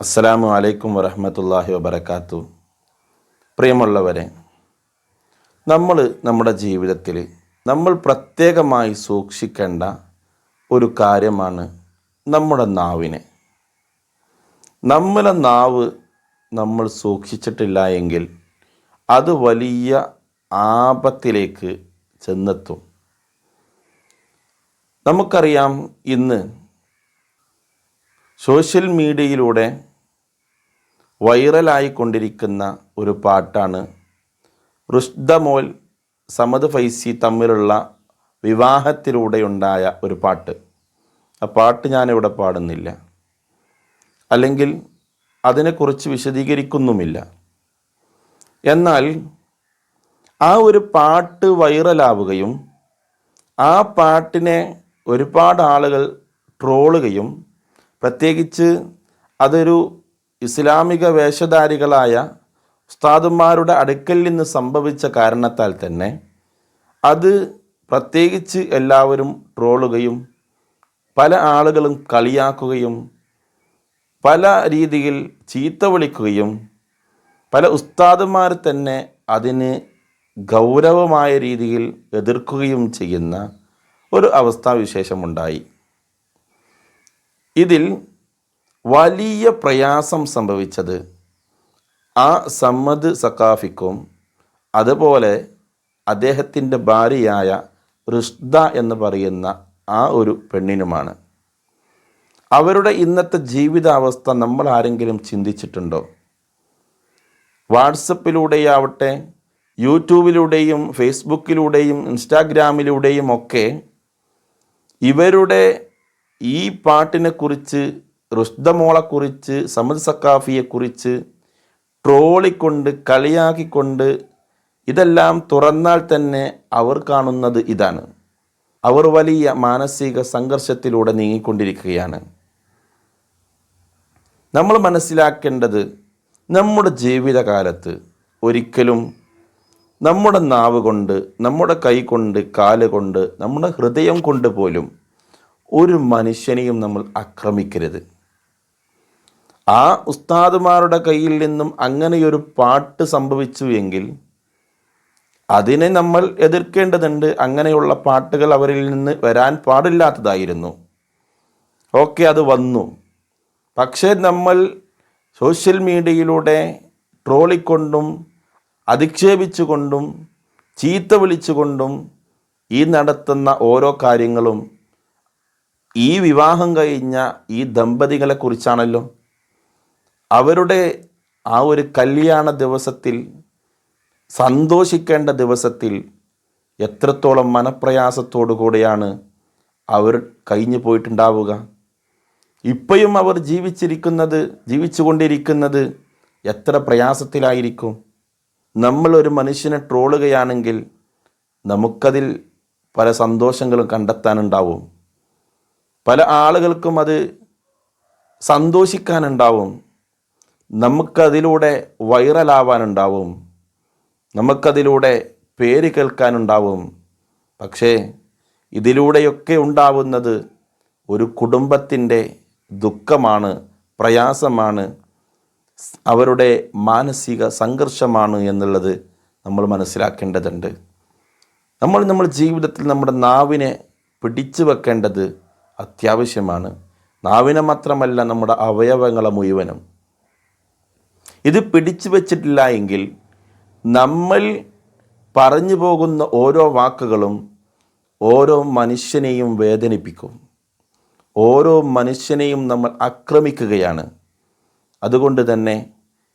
അസ്സലാമു അലൈക്കും വറഹ്മത്തുള്ളാഹി വബറകാത്തു. പ്രിയമുള്ളവരെ, നമ്മുടെ ജീവിതത്തിൽ നമ്മൾ പ്രത്യേകമായി സൂക്ഷിക്കേണ്ട ഒരു കാര്യമാണ് നമ്മുടെ നാവിനെ. നമ്മളെ നാവ് നമ്മൾ സൂക്ഷിച്ചിട്ടില്ല എങ്കിൽ അത് വലിയ ആപത്തിലേക്ക് ചെന്നെത്തും. നമുക്കറിയാം, ഇന്ന് സോഷ്യൽ മീഡിയയിലൂടെ വൈറലായിക്കൊണ്ടിരിക്കുന്ന ഒരു പാട്ടാണ് റുഷ്ദ മോൽ സമദ് ഫൈസി തമ്മിലുള്ള വിവാഹത്തിലൂടെയുണ്ടായ ഒരു പാട്ട്. ആ പാട്ട് ഞാനിവിടെ പാടുന്നില്ല, അല്ലെങ്കിൽ അതിനെക്കുറിച്ച് വിശദീകരിക്കുന്നുമില്ല. എന്നാൽ ആ ഒരു പാട്ട് വൈറലാവുകയും ആ പാട്ടിനെ ഒരുപാട് ആളുകൾ ട്രോളുകയും, പ്രത്യേകിച്ച് അതൊരു ഇസ്ലാമിക വേഷധാരികളായ ഉസ്താദുമാരുടെ അടുക്കൽ നിന്ന് സംഭവിച്ച കാരണത്താൽ തന്നെ അത് പ്രത്യേകിച്ച് എല്ലാവരും ട്രോളുകയും പല ആളുകളും കളിയാക്കുകയും പല രീതിയിൽ ചീത്ത വിളിക്കുകയും പല ഉസ്താദുമാർ തന്നെ അതിന് ഗൗരവമായ രീതിയിൽ എതിർക്കുകയും ചെയ്യുന്ന ഒരു അവസ്ഥാവിശേഷമുണ്ടായി. ഇതിൽ വലിയ പ്രയാസം സംഭവിച്ചത് ആ സമദ് സഖാഫിക്കും അതുപോലെ അദ്ദേഹത്തിൻ്റെ ഭാര്യയായ റുഷ്ദ എന്ന് പറയുന്ന ആ ഒരു പെണ്ണിനുമാണ്. അവരുടെ ഇന്നത്തെ ജീവിതാവസ്ഥ നമ്മൾ ആരെങ്കിലും ചിന്തിച്ചിട്ടുണ്ടോ? വാട്സപ്പിലൂടെയാവട്ടെ, യൂട്യൂബിലൂടെയും ഫേസ്ബുക്കിലൂടെയും ഇൻസ്റ്റാഗ്രാമിലൂടെയും ഒക്കെ ഇവരുടെ ഈ പാട്ടിനെക്കുറിച്ച്, റുഷ്ദ മോളെക്കുറിച്ച്, സമദ് സഖാഫിയെക്കുറിച്ച് ട്രോളിക്കൊണ്ട് കളിയാക്കിക്കൊണ്ട് ഇതെല്ലാം തുറന്നാൽ തന്നെ അവർ കാണുന്നത് ഇതാണ്. അവർ വലിയ മാനസിക സംഘർഷത്തിലൂടെ നീങ്ങിക്കൊണ്ടിരിക്കുകയാണ്. നമ്മൾ മനസ്സിലാക്കേണ്ടത്, നമ്മുടെ ജീവിതകാലത്ത് ഒരിക്കലും നമ്മുടെ നാവ് കൊണ്ട്, നമ്മുടെ കൈ കൊണ്ട്, കാല് കൊണ്ട്, നമ്മുടെ ഹൃദയം കൊണ്ട് പോലും ഒരു മനുഷ്യനെയും നമ്മൾ ആക്രമിക്കരുത്. ആ ഉസ്താദുമാരുടെ കയ്യിൽ നിന്നും അങ്ങനെയൊരു പാട്ട് സംഭവിച്ചു എങ്കിൽ അതിനെ നമ്മൾ എതിർക്കേണ്ടതുണ്ട്. അങ്ങനെയുള്ള പാട്ടുകൾ അവരിൽ നിന്ന് വരാൻ പാടില്ലാത്തതായിരുന്നു. ഓക്കെ, അത് വന്നു. പക്ഷേ നമ്മൾ സോഷ്യൽ മീഡിയയിലൂടെ ട്രോളിക്കൊണ്ടും അധിക്ഷേപിച്ചുകൊണ്ടും ചീത്ത വിളിച്ചുകൊണ്ടും ഈ നടത്തുന്ന ഓരോ കാര്യങ്ങളും ഈ വിവാഹം കഴിഞ്ഞ ഈ ദമ്പതികളെ കുറിച്ചാണല്ലോ. അവരുടെ ആ ഒരു കല്യാണ ദിവസത്തിൽ, സന്തോഷിക്കേണ്ട ദിവസത്തിൽ എത്രത്തോളം മനപ്രയാസത്തോടു കൂടെയാണ് അവർ കഴിഞ്ഞു പോയിട്ടുണ്ടാവുക. ഇപ്പോഴും അവർ ജീവിച്ചുകൊണ്ടിരിക്കുന്നത് എത്ര പ്രയാസത്തിലായിരിക്കും. നമ്മളൊരു മനുഷ്യനെ ട്രോളുകയാണെങ്കിൽ നമുക്കതിൽ പല സന്തോഷങ്ങളും കണ്ടെത്താനുണ്ടാവും. പല ആളുകൾക്കും അത് സന്തോഷിക്കാനുണ്ടാവും. നമുക്കതിലൂടെ വൈറലാവാനുണ്ടാവും. നമുക്കതിലൂടെ പേര് കേൾക്കാനുണ്ടാവും. പക്ഷേ ഇതിലൂടെയൊക്കെ ഉണ്ടാവുന്നത് ഒരു കുടുംബത്തിൻ്റെ ദുഃഖമാണ്, പ്രയാസമാണ്, അവരുടെ മാനസിക സംഘർഷമാണ് എന്നുള്ളത് നമ്മൾ മനസ്സിലാക്കേണ്ടതുണ്ട്. നമ്മുടെ ജീവിതത്തിൽ നമ്മുടെ നാവിനെ പിടിച്ചു വെക്കേണ്ടത് അത്യാവശ്യമാണ്. നാവിനെ മാത്രമല്ല, നമ്മുടെ അവയവങ്ങളെ മുഴുവനും. ഇത് പിടിച്ചു വച്ചിട്ടില്ല എങ്കിൽ നമ്മൾ പറഞ്ഞു പോകുന്ന ഓരോ വാക്കുകളും ഓരോ മനുഷ്യനെയും വേദനിപ്പിക്കും. ഓരോ മനുഷ്യനെയും നമ്മൾ ആക്രമിക്കുകയാണ്. അതുകൊണ്ട് തന്നെ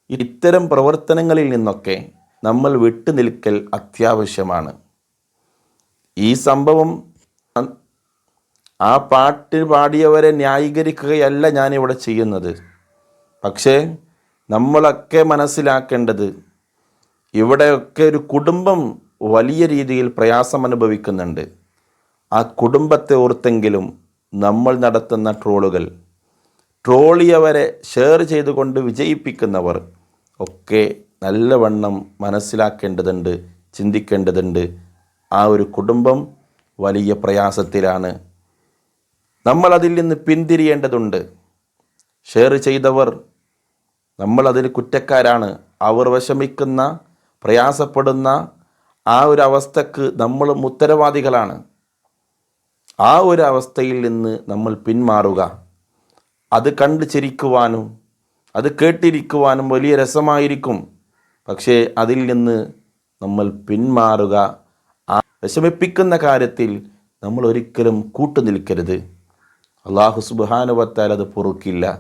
ഇത്തരം പ്രവർത്തനങ്ങളിൽ നിന്നൊക്കെ നമ്മൾ വിട്ടുനിൽക്കൽ അത്യാവശ്യമാണ്. ഈ സംഭവം ആ പാട്ട് പാടിയവരെ ന്യായീകരിക്കുകയല്ല ഞാനിവിടെ ചെയ്യുന്നത്. പക്ഷേ നമ്മളൊക്കെ മനസ്സിലാക്കേണ്ടത്, ഇവിടെയൊക്കെ ഒരു കുടുംബം വലിയ രീതിയിൽ പ്രയാസം അനുഭവിക്കുന്നുണ്ട്. ആ കുടുംബത്തെ ഓർത്തെങ്കിലും നമ്മൾ നടത്തുന്ന ട്രോളിയവരെ ഷെയർ ചെയ്തുകൊണ്ട് വിജയിപ്പിക്കുന്നവർ ഒക്കെ നല്ലവണ്ണം മനസ്സിലാക്കേണ്ടതുണ്ട്, ചിന്തിക്കേണ്ടതുണ്ട്. ആ ഒരു കുടുംബം വലിയ പ്രയാസത്തിലാണ്. നമ്മൾ അതിൽ നിന്ന് പിന്തിരിയേണ്ടതുണ്ട്. ഷെയർ ചെയ്തവർ നമ്മളതിന് കുറ്റക്കാരാണ്. അവർ വിഷമിക്കുന്ന, പ്രയാസപ്പെടുന്ന ആ ഒരു അവസ്ഥക്ക് നമ്മളും ഉത്തരവാദികളാണ്. ആ ഒരു അവസ്ഥയിൽ നിന്ന് നമ്മൾ പിന്മാറുക. അത് കണ്ട് ചിരിക്കുവാനും അത് കേട്ടിരിക്കുവാനും വലിയ രസമായിരിക്കും. പക്ഷേ അതിൽ നിന്ന് നമ്മൾ പിന്മാറുക. ആ വിഷമിപ്പിക്കുന്ന കാര്യത്തിൽ നമ്മൾ ഒരിക്കലും കൂട്ടുനിൽക്കരുത്. അള്ളാഹു സുബ്ഹാനഹു വ തആല അത് പൊറുക്കില്ല.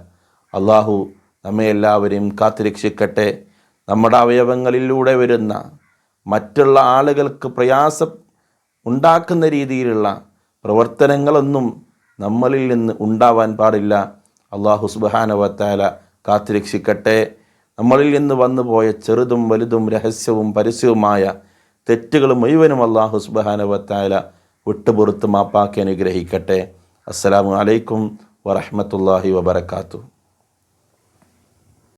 അള്ളാഹു നമ്മെ എല്ലാവരെയും കാത്തുരക്ഷിക്കട്ടെ. നമ്മുടെ അവയവങ്ങളിലൂടെ വരുന്ന മറ്റുള്ള ആളുകൾക്ക് പ്രയാസം ഉണ്ടാക്കുന്ന രീതിയിലുള്ള പ്രവർത്തനങ്ങളൊന്നും നമ്മളിൽ നിന്ന് ഉണ്ടാവാൻ പാടില്ല. അള്ളാഹു സുബ്ഹാനഹു വ തആല കാത്തുരക്ഷിക്കട്ടെ. നമ്മളിൽ നിന്ന് വന്നുപോയ ചെറുതും വലുതും രഹസ്യവും പരസ്യവുമായ തെറ്റുകൾ മുഴുവനും അള്ളാഹു സുബ്ഹാനഹു വ തആല വിട്ടുപുറത്ത് മാപ്പാക്കി അനുഗ്രഹിക്കട്ടെ. അസ്സലാമു അലൈക്കും വറഹ്മത്തുള്ളാഹി വബറകാതുഹു.